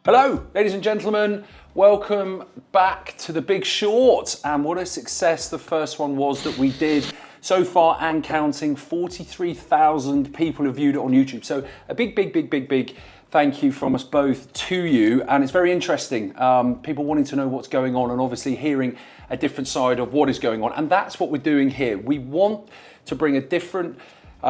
Hello, ladies and gentlemen. Welcome back to The Big Short. And what a success the first one was that we did so far and counting. 43,000 people have viewed it on YouTube. So a big thank you from us both to you. And it's very interesting. People wanting to know what's going on and obviously hearing a different side of what is going on. And that's what we're doing here. We want to bring a different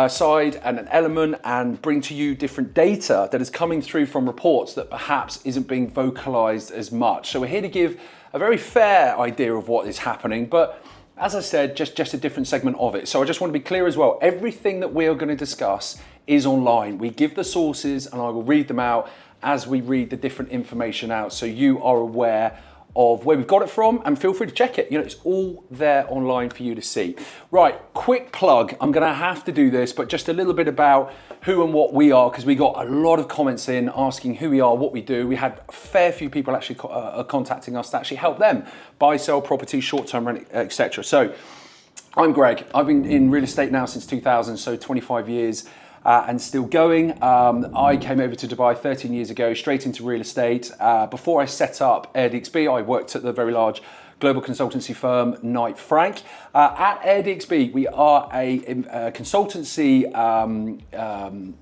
side and an element and bring to you different data that is coming through from reports that perhaps isn't being vocalized as much. So we're here to give a very fair idea of what is happening, but as I said, just a different segment of it. So I just want to be clear as well, everything that we are going to discuss is online. We give the sources and I will read them out as we read the different information out so you are aware of where we've got it from, and feel free to check it. You know, it's all there online for you to see. Right, quick plug. I'm gonna have to do this, but just a little bit about who and what we are, because we got a lot of comments in asking who we are, what we do. We had a fair few people actually contacting us to actually help them buy, sell property, short-term rent, etc. So I'm Greg. I've been in real estate now since 2000, so 25 years. And still going. I came over to Dubai 13 years ago, straight into real estate. Before I set up AirDXB, I worked at the very large global consultancy firm Knight Frank. At AirDXB, we are a consultancy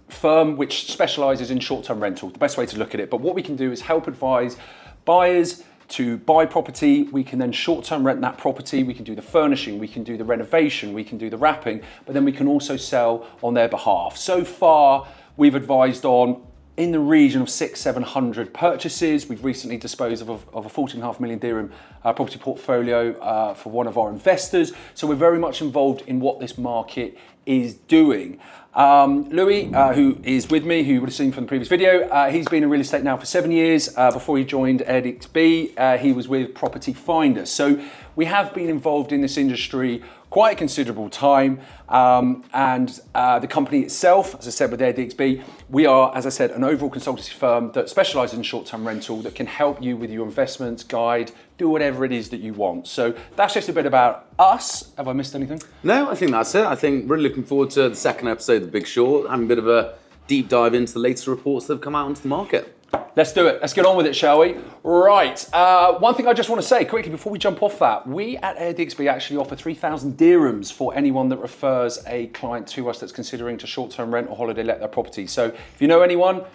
firm which specializes in short-term rental, the best way to look at it. But what we can do is help advise buyers to buy property. We can then short-term rent that property. We can do the furnishing, we can do the renovation, we can do the wrapping, but then we can also sell on their behalf. So far, we've advised on in the region of 600-700 purchases. We've recently disposed of a 14.5 million dirham property portfolio for one of our investors. So we're very much involved in what this market is doing. Louis, who is with me, who you would have seen from the previous video, he's been in real estate now for 7 years. Before he joined AirDXB, he was with Property Finder. So we have been involved in this industry quite a considerable time. And the company itself, as I said, with AirDXB, we are, as I said, an overall consultancy firm that specializes in short-term rental that can help you with your investments, guide, do whatever it is that you want. So that's just a bit about us. Have I missed anything? No, I think that's it. I think really looking forward to the second episode of The Big Short, having a bit of a deep dive into the latest reports that have come out into the market. Let's do it. Let's get on with it, shall we? Right. One thing I just want to say quickly before we jump off that, we at AirDXB actually offer 3,000 dirhams for anyone that refers a client to us that's considering to short-term rent or holiday let their property. So if you know anyone,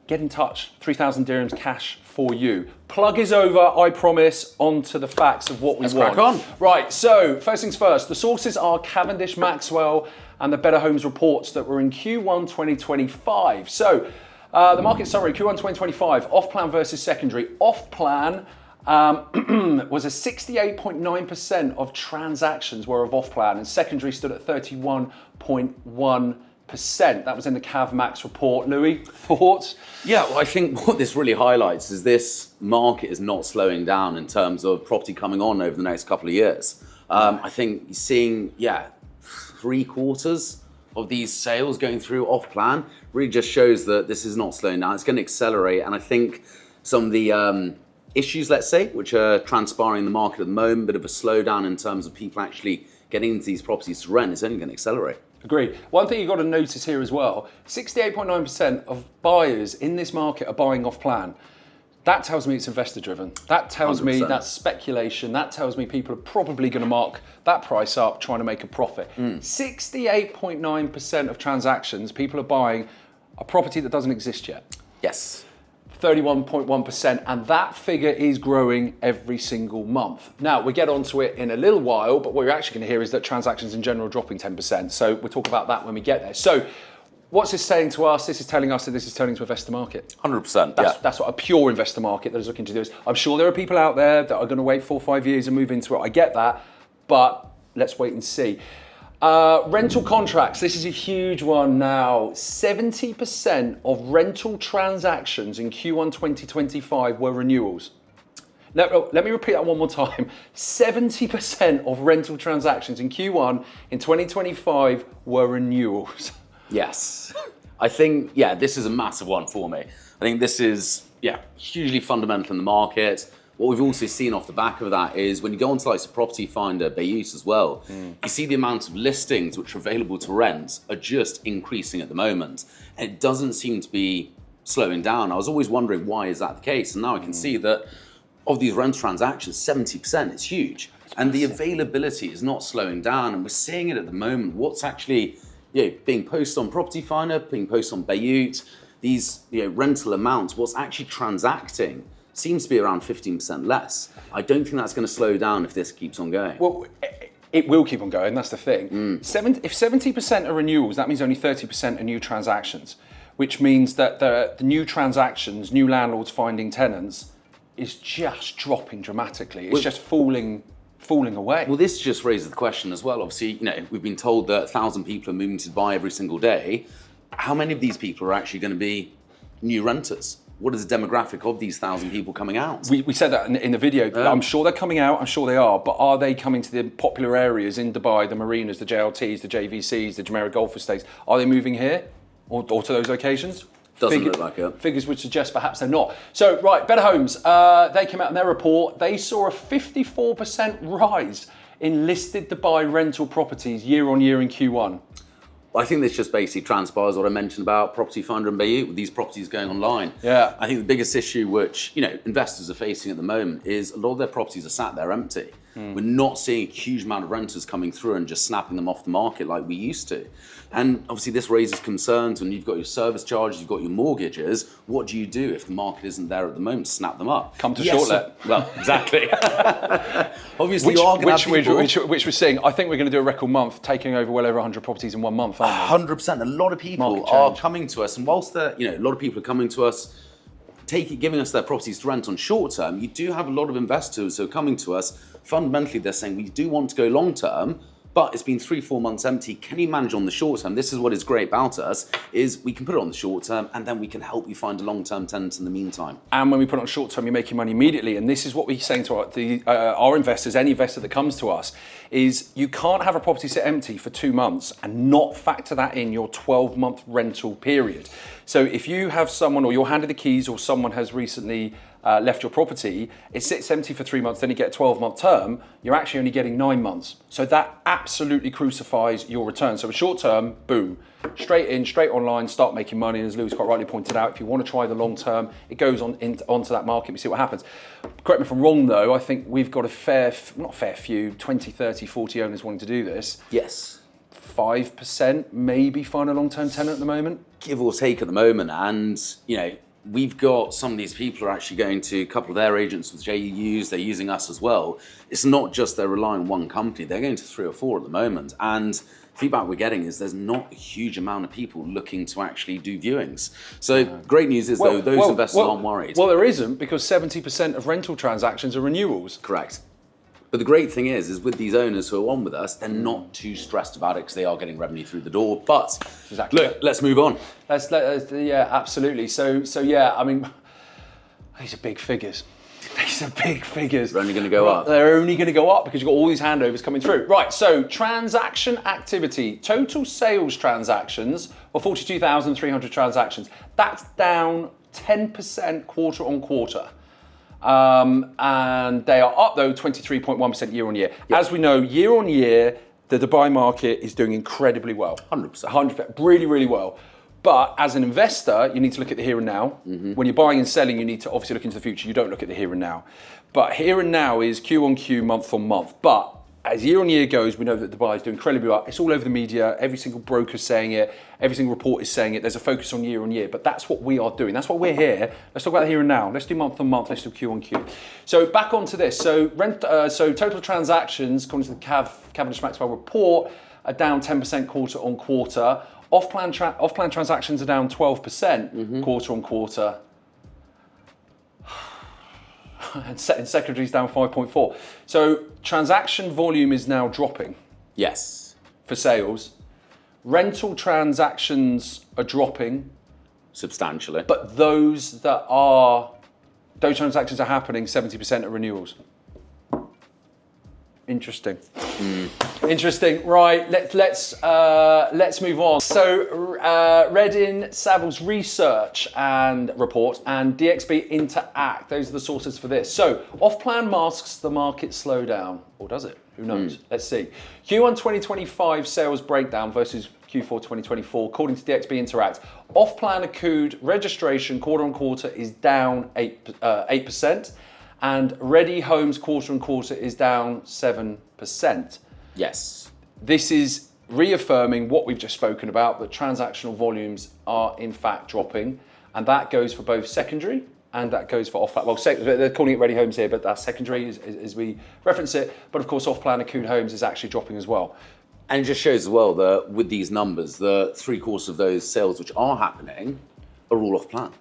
get in touch. 3,000 dirhams cash for you. Plug is over, I promise. On to the facts of what we want. Let's crack on. Right, so first things first. The sources are Cavendish Maxwell and the Betterhomes reports that were in Q1 2025. So the market summary, Q1 2025, off-plan versus secondary. Off-plan was a 68.9% of transactions were of off-plan, and secondary stood at 31.1%. That was in the Cav Max report. Louis, thoughts? Yeah, well, I think what this really highlights is this market is not slowing down in terms of property coming on over the next couple of years. I think seeing, 3/4 of these sales going through off-plan really just shows that this is not slowing down. It's going to accelerate. And I think some of the issues, let's say, which are transpiring in the market at the moment, a bit of a slowdown in terms of people actually getting into these properties to rent, is only going to accelerate. Agreed. One thing you've got to notice here as well, 68.9% of buyers in this market are buying off-plan. That tells me it's investor driven. That tells 100%. me that's speculation. That tells me people are probably going to mark that price up trying to make a profit. 68.9% of transactions, people are buying a property that doesn't exist yet. Yes. 31.1%, and that figure is growing every single month. Now, we'll get onto it in a little while, but what you're actually going to hear is that transactions in general are dropping 10%. So we'll talk about that when we get there. So what's this saying to us? This is telling us that this is turning to investor market. 100%, That's what a pure investor market that is looking to do is. I'm sure there are people out there that are going to wait 4 or 5 years and move into it. I get that, but let's wait and see. Rental contracts, this is a huge one now. 70% of rental transactions in Q1 2025 were renewals. Now, let me repeat that one more time. 70% of rental transactions in Q1 in 2025 were renewals. Yes. I think, this is a massive one for me. I think this is, hugely fundamental in the market. What we've also seen off the back of that is when you go onto like Property Finder, Bayus as well, you see the amount of listings which are available to rent are just increasing at the moment. And it doesn't seem to be slowing down. I was always wondering, why is that the case? And now I can see that of these rental transactions, 70%, it's huge. And the availability is not slowing down. And we're seeing it at the moment. What's actually being posted on Property Finder, being posted on Bayut, these rental amounts, what's actually transacting seems to be around 15% less. I don't think that's going to slow down if this keeps on going. Well, it will keep on going, that's the thing. If 70% are renewals, that means only 30% are new transactions, which means that the new transactions, new landlords finding tenants, is just dropping dramatically. It's just falling away. Well, this just raises the question as well. Obviously, we've been told that 1,000 people are moving to Dubai every single day. How many of these people are actually going to be new renters? What is the demographic of these 1,000 people coming out? We said that in the video. I'm sure they're coming out, I'm sure they are, but are they coming to the popular areas in Dubai, the marinas, the JLTs, the JVCs, the Jumeirah Golf Estates? Are they moving here or to those locations? Doesn't look like it. Figures would suggest perhaps they're not. So, right, Betterhomes, they came out in their report. They saw a 54% rise in listed Dubai rental properties year on year in Q1. I think this just basically transpires what I mentioned about Property Finder and Bayut, with these properties going online. Yeah. I think the biggest issue which investors are facing at the moment is a lot of their properties are sat there empty. We're not seeing a huge amount of renters coming through and just snapping them off the market like we used to. And obviously this raises concerns when you've got your service charges, you've got your mortgages. What do you do if the market isn't there at the moment to snap them up? Come to Shortlet. Well, exactly. Obviously, you are going to have people... Which we're seeing. I think we're going to do a record month, taking over well over 100 properties in 1 month, aren't we? 100%. A lot of people are coming to us, and whilst a lot of people are coming to us, giving us their properties to rent on short term, you do have a lot of investors who are coming to us. Fundamentally, they're saying, we do want to go long term, but it's been 3-4 months empty. Can you manage on the short term? This is what is great about us, is we can put it on the short term and then we can help you find a long-term tenant in the meantime. And when we put it on short term, you're making money immediately. And this is what we're saying to our investors, any investor that comes to us, is you can't have a property sit empty for 2 months and not factor that in your 12-month rental period. So if you have someone, or you're handed the keys, or someone has recently left your property, it sits empty for 3 months, then you get a 12-month term, you're actually only getting 9 months. So that absolutely crucifies your return. So a short term, boom, straight in, straight online, start making money. And as Lewis quite rightly pointed out, if you want to try the long term, it goes onto that market, we see what happens. Correct me if I'm wrong though, I think we've got not fair few, 20, 30, 40 owners wanting to do this. Yes. 5% maybe find a long-term tenant at the moment? Give or take at the moment. And, we've got some of these people are actually going to a couple of their agents with JUs, they're using us as well. It's not just they're relying on one company, they're going to 3 or 4 at the moment. And feedback we're getting is there's not a huge amount of people looking to actually do viewings. So great news is those investors aren't worried. Well, there isn't, because 70% of rental transactions are renewals. Correct. But the great thing is with these owners who are on with us, they're not too stressed about it because they are getting revenue through the door. But look, let's move on. Yeah, absolutely. So yeah, I mean, these are big figures. These are big figures. They're only going to go up. They're only going to go up because you've got all these handovers coming through. Right, so transaction activity. Total sales transactions, or 42,300 transactions. That's down 10% quarter on quarter. And they are up though 23.1% year on year. Yep. As we know, year on year, the Dubai market is doing incredibly well. 100%. 100%, really, really well. But as an investor, you need to look at the here and now. Mm-hmm. When you're buying and selling, you need to obviously look into the future. You don't look at the here and now. But here and now is Q on Q, month on month. But as year on year goes, we know that Dubai is doing incredibly well. It's all over the media. Every single broker's saying it. Every single report is saying it. There's a focus on year. But that's what we are doing. That's why we're here. Let's talk about the here and now. Let's do month on month. Let's do Q on Q. So back onto this. So total transactions, according to the Cavendish Maxwell report, are down 10% quarter on quarter. Off-plan transactions are down 12% quarter on quarter. And secondaries down 5.4. So transaction volume is now dropping. Yes. For sales. Rental transactions are dropping. Substantially. But those transactions are happening, 70% are renewals. Interesting. Interesting. Right. Let's move on. So, REIDIN, Savills Research and Report, and DXB Interact. Those are the sources for this. So, off-plan masks the market slowdown, or does it? Who knows? Let's see. Q1 2025 sales breakdown versus Q4 2024. According to DXB Interact, off-plan accrued registration quarter on quarter is down 8%. And ready homes quarter on quarter is down 7%. Yes. This is reaffirming what we've just spoken about, that transactional volumes are in fact dropping. And that goes for both secondary and that goes for off-plan. Well, they're calling it ready homes here, but that's secondary as we reference it. But of course, off-plan accrued homes is actually dropping as well. And it just shows as well that with these numbers, the 3/4 of those sales which are happening are all off-plan.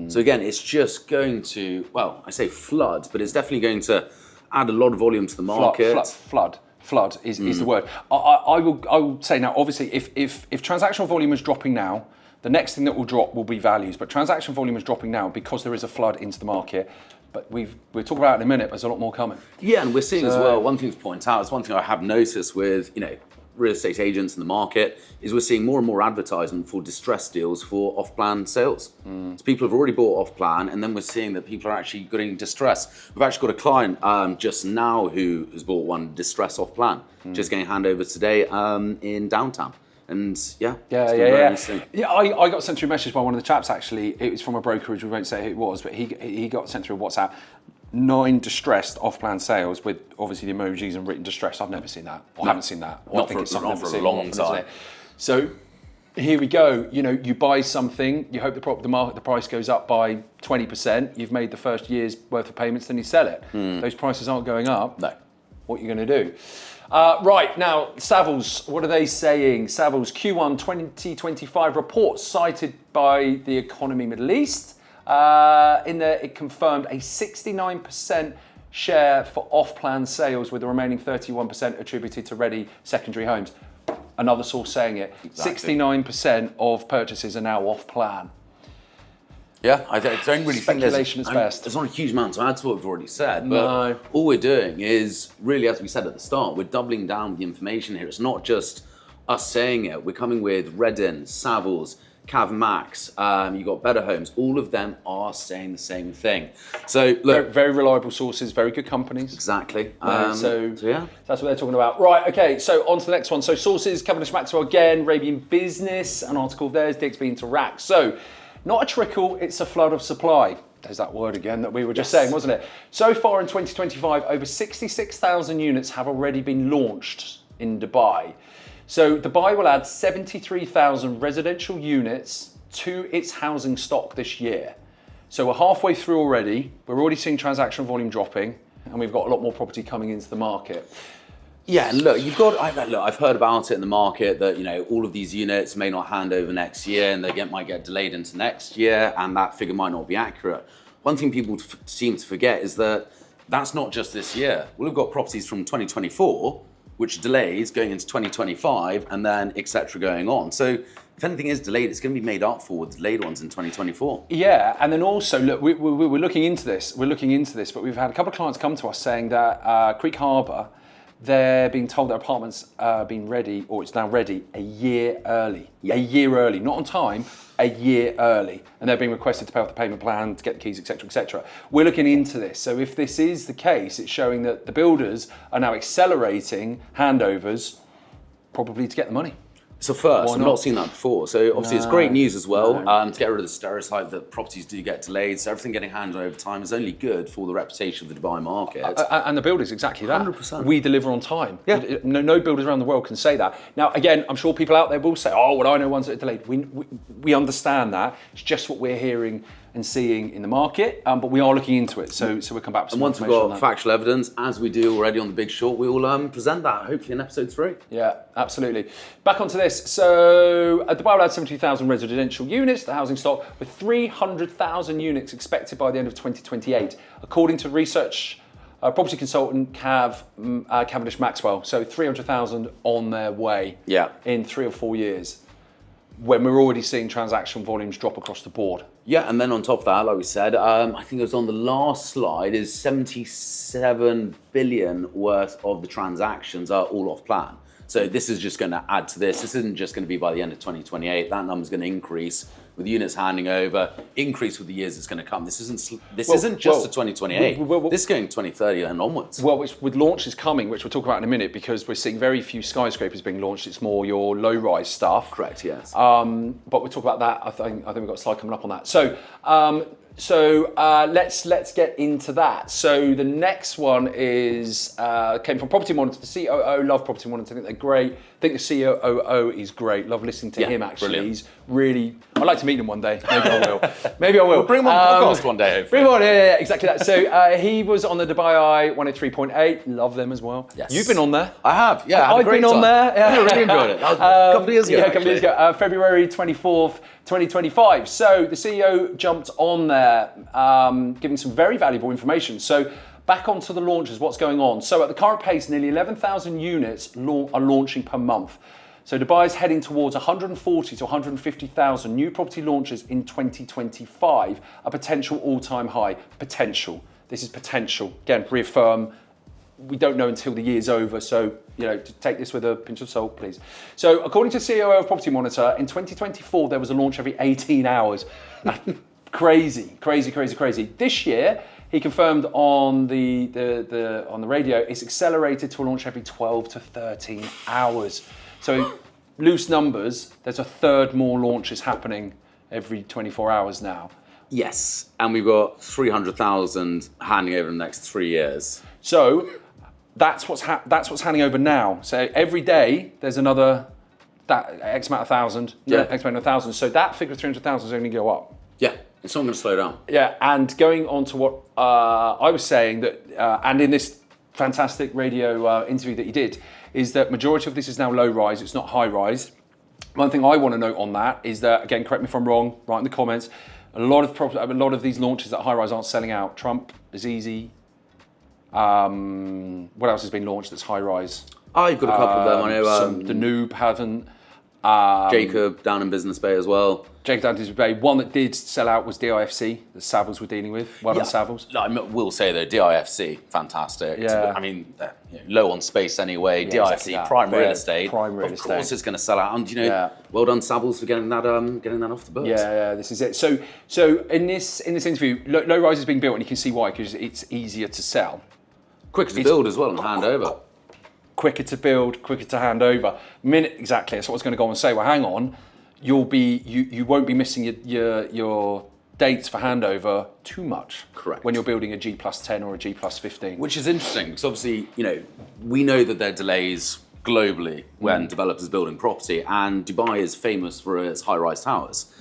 So again, it's just going to, well, I say flood, but it's definitely going to add a lot of volume to the market. Flood is the word. I will say now, obviously, if transactional volume is dropping now, the next thing that will drop will be values. But transaction volume is dropping now because there is a flood into the market. But we'll talk about it in a minute, but there's a lot more coming. Yeah, and we're seeing as well, one thing to point out, it's one thing I have noticed with, real estate agents in the market, is we're seeing more and more advertisement for distressed deals for off-plan sales. So people have already bought off-plan, and then we're seeing that people are actually getting distress. We've actually got a client just now who has bought one distress off-plan, just getting handover today in downtown. And yeah. I got sent through a message by one of the chaps actually. It was from a brokerage, we won't say who it was, but he got sent through a WhatsApp. 9 distressed off-plan sales with obviously the emojis and written distress. I've never seen that, or haven't seen that. Not for a long time. So here we go. You buy something, you hope the price goes up by 20%. You've made the first year's worth of payments, then you sell it. Those prices aren't going up. No. What are you going to do? Right, now, Savills, what are they saying? Savills Q1 2025 report cited by the Economy Middle East. In there, it confirmed a 69% share for off-plan sales, with the remaining 31% attributed to ready secondary homes. Another source saying it. Exactly. 69% of purchases are now off-plan. Yeah, I don't really think speculation is best. There's not a huge amount to add to what we've already said, but all we're doing is really, as we said at the start, we're doubling down the information here. It's not just us saying it. We're coming with REIDIN, Savills, Cav Max, you've got Betterhomes, all of them are saying the same thing. So look, very reliable sources, very good companies. Exactly. So yeah, that's what they're talking about. Right, okay, so on to the next one. So sources, Cavendish Maxwell again, Arabian Business, an article of theirs, DXB Interact. So not a trickle, it's a flood of supply. There's that word again that we were just saying, wasn't it? So far in 2025, over 66,000 units have already been launched in Dubai. So Dubai will add 73,000 residential units to its housing stock this year. So we're halfway through already. We're already seeing transaction volume dropping, and we've got a lot more property coming into the market. Yeah, and look, I've heard about it in the market that, all of these units may not hand over next year and they might get delayed into next year, and that figure might not be accurate. One thing people seem to forget is that that's not just this year. We've got properties from 2024, which delays going into 2025, and then et cetera going on. So if anything is delayed, it's going to be made up for with delayed ones in 2024. Yeah, and then also, look, we're looking into this. But we've had a couple of clients come to us saying that Creek Harbour, they're being told their apartments are being ready, or it's now ready, a year early. Yeah. A year early, not on time, a year early. And they're being requested to pay off the payment plan, to get the keys, et cetera, et cetera. We're looking into this. So if this is the case, it's showing that the builders are now accelerating handovers, probably to get the money. It's a first. I've not seen that before. So obviously it's great news as well to get rid of the stereotype that properties do get delayed. So everything getting handed over time is only good for the reputation of the Dubai market. And the builders, exactly that. 100%. We deliver on time. Yeah. No builders around the world can say that. Now, again, I'm sure people out there will say, oh, well, I know ones that are delayed. We understand that. It's just what we're hearing and seeing in the market, but we are looking into it. So we'll come back with some information. And once we've got factual evidence, as we do already on The Big Short, we will present that, hopefully in episode 3. Yeah, absolutely. Back onto this. So Dubai will add 72,000 residential units to the housing stock, with 300,000 units expected by the end of 2028, according to research property consultant Cavendish Maxwell. So 300,000 on their way in 3 or 4 years. when we're already seeing transaction volumes drop across the board. Yeah, and then on top of that, like we said, I think it was on the last slide, is 77 billion worth of the transactions are all off plan. So this is just going to add to this. This isn't just going to be by the end of 2028. That number's going to increase with units handing over, increase with the years it's going to come. This isn't just a 2028. This is going 2030 and onwards. Well, with launches coming, which we'll talk about in a minute, because we're seeing very few skyscrapers being launched. It's more your low-rise stuff. Correct, yes. But we'll talk about that. I think we've got a slide coming up on that. So let's get into that. So the next one is came from Property Monitor. The COO, love Property Monitor. I think they're great. I think the COO is great. Love listening to him. Actually, brilliant. He's really. I'd like to meet him one day. Maybe I will. Maybe I will. We'll bring him on the podcast one day. Hopefully. Bring him on. Yeah, exactly that. So he was on the Dubai Eye 103.8. Love them as well. Yes. You've been on there. I have. Yeah, I've been on there. Yeah, I really enjoyed it. That was a couple of years ago. Yeah, a couple of years ago. February 24th, 2025. So the CEO jumped on there, giving some very valuable information. So back onto the launches, what's going on? So at the current pace, nearly 11,000 units are launching per month. So Dubai is heading towards 140 to 150,000 new property launches in 2025, a potential all-time high. Potential. This is potential. Again, reaffirm. We don't know until the year's over, so to take this with a pinch of salt, please. So according to COO of Property Monitor, in 2024 there was a launch every 18 hours. Crazy. This year, he confirmed on the radio, it's accelerated to a launch every 12 to 13 hours. So loose numbers, there's a third more launches happening every 24 hours now. Yes, and we've got 300,000 handing over in the next 3 years. So that's what's handing over now. So every day there's another X amount of thousand, X amount of thousand. So that figure of 300,000 is only going to go up. Yeah, it's not going to slow down. Yeah, and going on to what I was saying, that and in this fantastic radio interview that he did, is that majority of this is now low rise, it's not high rise. One thing I want to note on that is that, again, correct me if I'm wrong, write in the comments, a lot of these launches at high rise aren't selling out. Trump is easy. What else has been launched that's high rise? I've got a couple of them. I know the Noob haven't. Jacob down in Business Bay as well. Jacob down in Business Bay. One that did sell out was DIFC, that Savills were dealing with. Well done, Savills. I will say though, DIFC, fantastic. Yeah. I mean, low on space anyway. Yeah, DIFC, exactly prime real estate. Prime real of estate. course, it's going to sell out. And well done, Savills, for getting that off the books. Yeah, this is it. So in this interview, low rise is being built, and you can see why, because it's easier to sell, quicker to build as well and hand over. Quicker to build, quicker to hand over. Exactly. That's what I was going to go on and say. Well, hang on, you won't be missing your dates for handover too much. Correct. When you're building a G+10 or a G+15. Which is interesting because obviously, we know that there are delays globally when developers are building property, and Dubai is famous for its high-rise towers.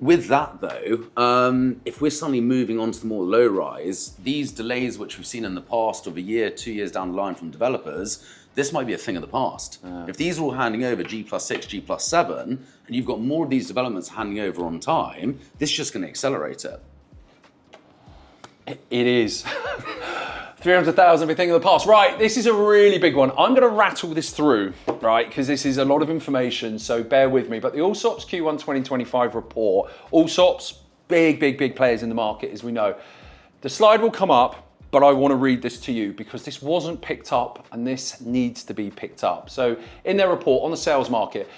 With that though, if we're suddenly moving on to the more low-rise, these delays which we've seen in the past of a year, 2 years down the line from developers, this might be a thing of the past. If these are all handing over G+6, G+7, and you've got more of these developments handing over on time, this is just going to accelerate it. It is. 300,000, big thing of the past. Right, this is a really big one. I'm going to rattle this through, right, because this is a lot of information, so bear with me. But the Allsopp's Q1 2025 report, Allsopp's big players in the market, as we know. The slide will come up, but I want to read this to you because this wasn't picked up and this needs to be picked up. So in their report on the sales market,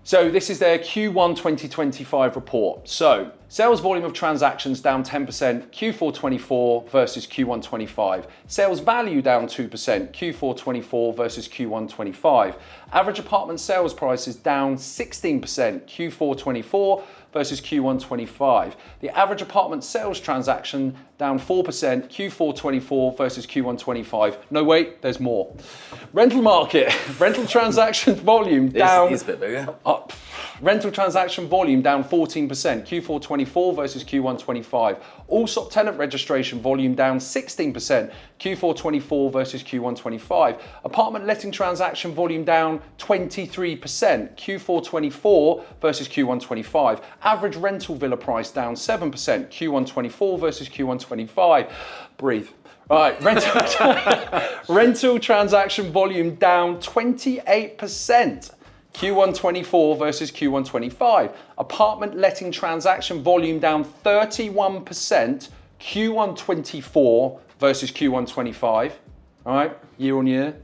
so this is their Q1 2025 report. So sales volume of transactions down 10% Q4 24 versus Q1 25. Sales value down 2% Q4 24 versus Q1 25. Average apartment sales prices down 16% Q4 24 versus Q1 25. The average apartment sales transaction down 4% Q4 24 versus Q1 25. No, wait, there's more. Rental market, rental transaction volume down. It's a bit bigger. Rental transaction volume down 14% Q4 24 versus Q1 25. Allsopp tenant registration volume down 16% Q4 24 versus Q1 25. Apartment letting transaction volume down 23% Q4 24 versus Q1 25. Average rental villa price down 7% Q1 24 versus Q1 25. Breathe. Right, rental transaction volume down 28% Q1 24 versus Q1 25. Apartment letting transaction volume down 31%, Q1 24 versus Q1 25. All right, year on year.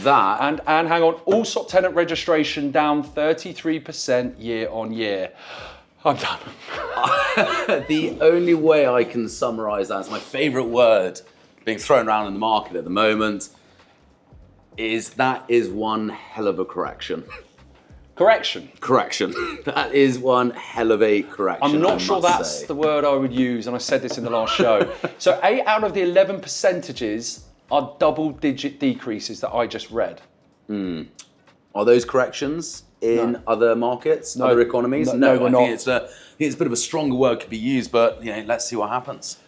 That And hang on, Allsopp tenant registration down 33% year on year. I'm done. the only way I can summarise that is my favourite word being thrown around in the market at the moment is one hell of a correction. Correction. That is one hell of a correction. I'm not sure that's the word I would use, and I said this in the last show. So 8 out of the 11 percentages are double-digit decreases that I just read. Are those corrections in other markets, other economies? No, I not. think it's a bit of a stronger word could be used, but let's see what happens.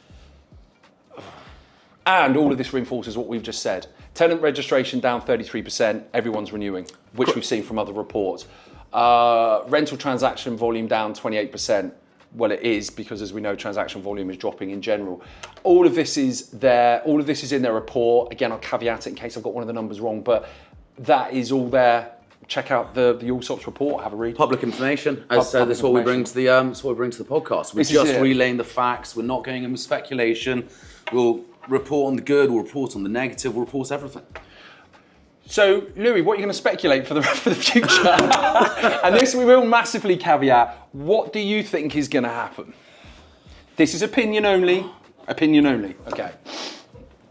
And all of this reinforces what we've just said. Tenant registration down 33%, everyone's renewing, which we've seen from other reports. Rental transaction volume down 28%. Well, it is, because as we know, transaction volume is dropping in general. All of this is there. All of this is in their report. Again, I'll caveat it in case I've got one of the numbers wrong, but that is all there. Check out the Allsopp's report. Have a read. Public information. As I said, that's what we bring to the podcast. We're just relaying the facts. We're not going in with speculation. We'll report on the good. We'll report on the negative. We'll report everything. So, Louis, what are you going to speculate for the future? And this we will massively caveat. What do you think is going to happen? This is opinion only. Opinion only. Okay.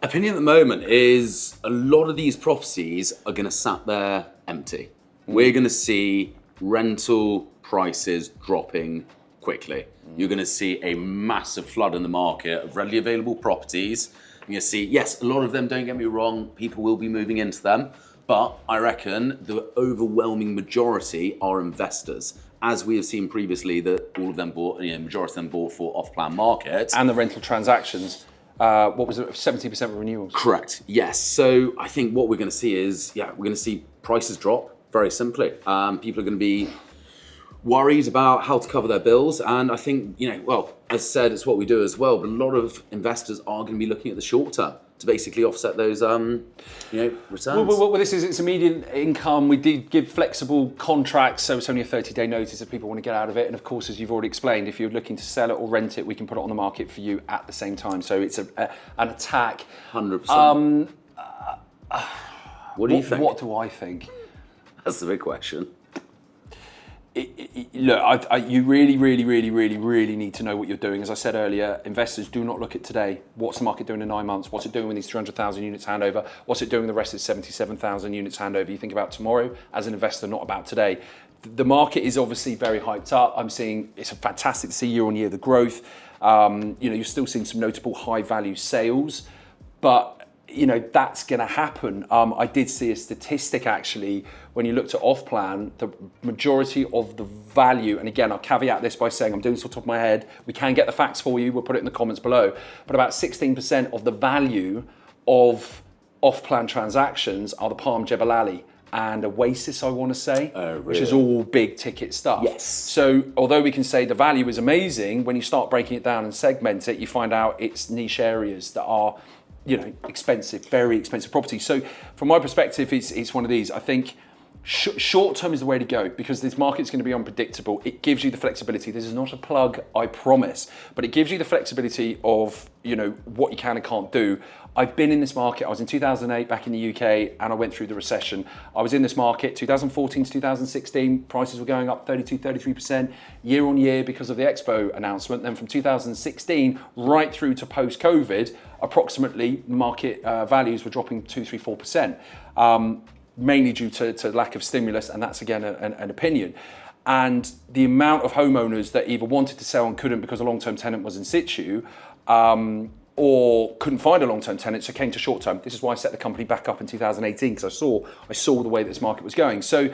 Opinion at the moment is a lot of these properties are going to sat there empty. We're going to see rental prices dropping quickly. You're going to see a massive flood in the market of readily available properties. You're going to see, yes, a lot of them, don't get me wrong, people will be moving into them. But I reckon the overwhelming majority are investors. As we have seen previously, that all of them bought, majority of them bought for off-plan markets. And the rental transactions, what was it, 70% renewals? Correct, yes. So I think what we're going to see is, we're going to see prices drop, very simply. People are going to be worried about how to cover their bills. And I think, as I said, it's what we do as well, but a lot of investors are going to be looking at the short term to basically offset those, returns. Well, this is it's immediate income. We did give flexible contracts, so it's only a 30-day notice if people want to get out of it. And of course, as you've already explained, if you're looking to sell it or rent it, we can put it on the market for you at the same time. So it's an attack. 100%. What do you think? What do I think? That's the big question. Look, you really need to know what you're doing. As I said earlier, investors do not look at today. What's the market doing in 9 months? What's it doing with these 300,000 units handover? What's it doing with the rest of the 77,000 units handover? You think about tomorrow as an investor, not about today. The market is obviously very hyped up. I'm seeing it's fantastic to see year on year the growth. You're still seeing some notable high value sales, but that's going to happen. I did see a statistic actually when you looked at off-plan, the majority of the value, and again, I'll caveat this by saying I'm doing this off the top of my head. We can get the facts for you. We'll put it in the comments below. But about 16% of the value of off-plan transactions are the Palm Jebel Ali and Oasis, I want to say, which is all big ticket stuff. Yes. So although we can say the value is amazing, when you start breaking it down and segment it, you find out it's niche areas that are expensive, very expensive property. So from my perspective, it's one of these. I think short term is the way to go because this market's going to be unpredictable. It gives you the flexibility. This is not a plug, I promise, but it gives you the flexibility of what you can and can't do. I've been in this market. I was in 2008 back in the UK and I went through the recession. I was in this market 2014 to 2016. Prices were going up 32, 33% year on year because of the Expo announcement. Then from 2016 right through to post-COVID, approximately market values were dropping 2, 3, 4%, mainly due to lack of stimulus, and that's again an opinion. And the amount of homeowners that either wanted to sell and couldn't because a long-term tenant was in situ, or couldn't find a long-term tenant, so came to short-term. This is why I set the company back up in 2018 because I saw the way this market was going. So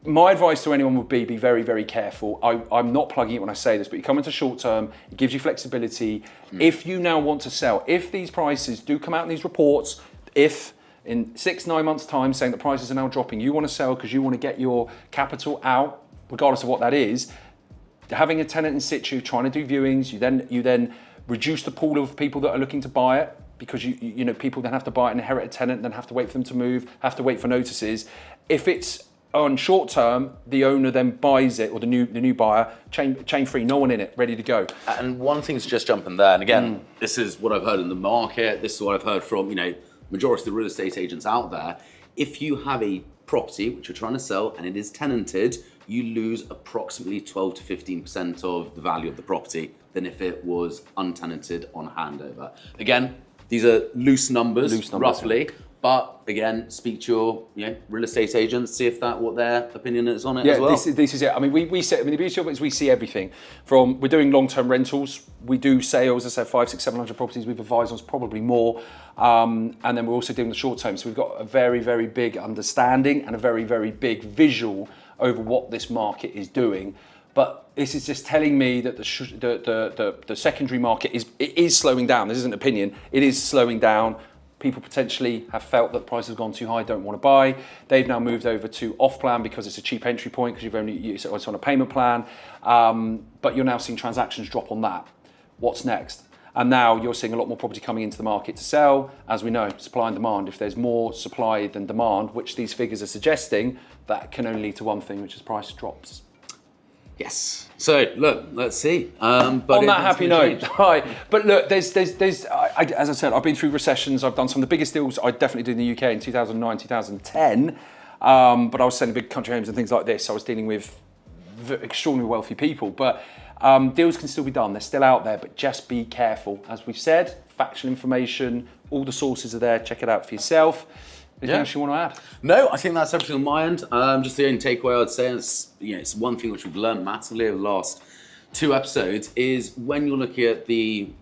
my advice to anyone would be very, very careful. I'm not plugging it when I say this, but you come into short-term, it gives you flexibility. If you now want to sell, if these prices do come out in these reports, if in 6-9 months' time saying that prices are now dropping, you want to sell because you want to get your capital out, regardless of what that is, having a tenant in situ, trying to do viewings, you then reduce the pool of people that are looking to buy it because people then have to buy it and inherit a tenant, then have to wait for them to move, have to wait for notices. If it's on short term, the owner then buys it, or the new buyer, chain free, no one in it, ready to go. And one thing to just jump in there, and again, this is what I've heard in the market, this is what I've heard from, majority of the real estate agents out there. If you have a property which you're trying to sell and it is tenanted, you lose approximately 12 to 15% of the value of the property than if it was untenanted on handover. Again, these are loose numbers roughly. But again, speak to your real estate agents, see if what their opinion is on it as well. This is it. I mean, we see. I mean, the beauty of it is we see everything. We're doing long-term rentals. We do sales. I said 500, 600, 700 properties. We've advised on probably more, and then we're also doing the short-term. So we've got a very, very big understanding and a very, very big visual over what this market is doing. But this is just telling me that the secondary market is slowing down. This isn't opinion. It is slowing down. People potentially have felt that the price has gone too high, don't want to buy. They've now moved over to off plan because it's a cheap entry point because it's on a payment plan. But you're now seeing transactions drop on that. What's next? And now you're seeing a lot more property coming into the market to sell. As we know, supply and demand. If there's more supply than demand, which these figures are suggesting, that can only lead to one thing, which is price drops. Yes. So look, let's see. But on that happy note, right? But look, there's as I said, I've been through recessions. I've done some of the biggest deals I definitely did in the UK in 2009, 2010. But I was selling big country homes and things like this. I was dealing with extraordinarily wealthy people. But deals can still be done. They're still out there, but just be careful. As we've said, factual information, all the sources are there. Check it out for yourself. Anything else you want to add? No, I think that's everything on my end. Just the only takeaway I'd say is, it's one thing which we've learned massively over the last 2 episodes is when you're looking at the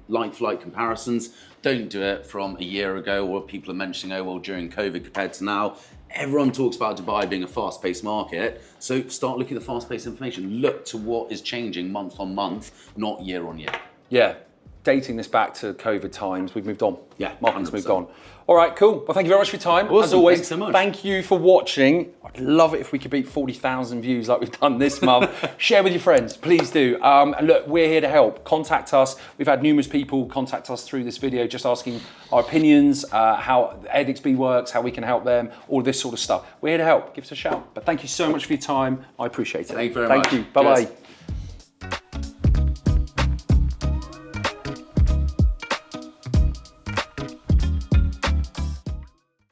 like-for-like comparisons, don't do it from a year ago or people are mentioning, during COVID compared to now. Everyone talks about Dubai being a fast-paced market, so start looking at the fast-paced information. Look to what is changing month on month, not year on year. Yeah. Dating this back to COVID times, we've moved on. Yeah, market's moved on. All right, cool. Well, thank you very much for your time. Awesome. As always, thanks so much. Thank you for watching. I'd love it if we could beat 40,000 views like we've done this month. Share with your friends, please do. And look, we're here to help. Contact us. We've had numerous people contact us through this video, just asking our opinions, how AirDXB works, how we can help them, all this sort of stuff. We're here to help. Give us a shout. But thank you so much for your time. I appreciate it. Thank you very much. Thank you. Bye-bye. Cheers.